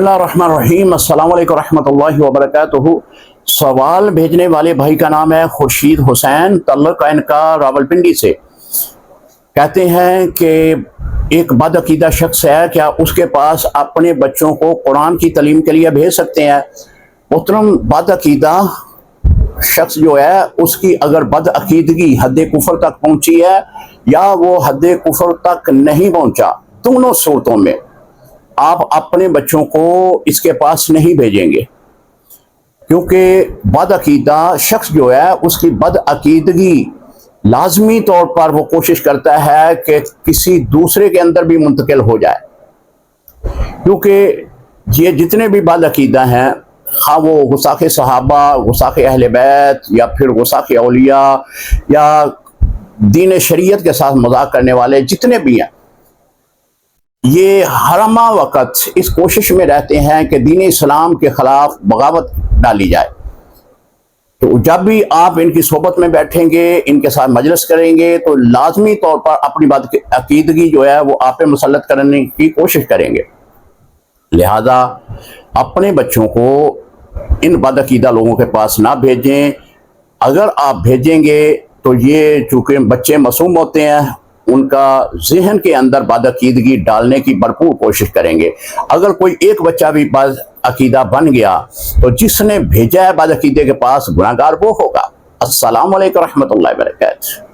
Bismillahirrahmanirrahim. السلام علیکم ورحمۃ اللہ وبرکاتہ. سوال بھیجنے والے بھائی کا نام ہے خورشید حسین، تعلق ہے ان کا راولپنڈی سے. کہتے ہیں کہ ایک بد عقیدہ شخص ہے، کیا اس کے پاس اپنے بچوں کو قرآن کی تعلیم کے لیے بھیج سکتے ہیں؟ محترم، بد عقیدہ شخص جو ہے اس کی اگر بد عقیدگی حد کفر تک پہنچی ہے یا وہ حد کفر تک نہیں پہنچا، دونوں صورتوں میں آپ اپنے بچوں کو اس کے پاس نہیں بھیجیں گے، کیونکہ بد عقیدہ شخص جو ہے اس کی بد عقیدگی لازمی طور پر وہ کوشش کرتا ہے کہ کسی دوسرے کے اندر بھی منتقل ہو جائے. کیونکہ یہ جتنے بھی بد عقیدہ ہیں، خواہ وہ گستاخ صحابہ، گستاخ اہل بیت، یا پھر گستاخ اولیاء، یا دین شریعت کے ساتھ مذاق کرنے والے جتنے بھی ہیں، یہ ہرما وقت اس کوشش میں رہتے ہیں کہ دین اسلام کے خلاف بغاوت ڈالی جائے. تو جب بھی آپ ان کی صحبت میں بیٹھیں گے، ان کے ساتھ مجلس کریں گے، تو لازمی طور پر اپنی بد عقیدگی جو ہے وہ آپ پہ مسلط کرنے کی کوشش کریں گے. لہذا اپنے بچوں کو ان بد عقیدہ لوگوں کے پاس نہ بھیجیں. اگر آپ بھیجیں گے تو یہ چونکہ بچے معصوم ہوتے ہیں، ان کا ذہن کے اندر بد عقیدگی ڈالنے کی بھرپور کوشش کریں گے. اگر کوئی ایک بچہ بھی بد عقیدہ بن گیا تو جس نے بھیجا ہے بد عقیدے کے پاس گناہگار وہ ہوگا. السلام علیکم ورحمۃ اللہ وبرکاتہ.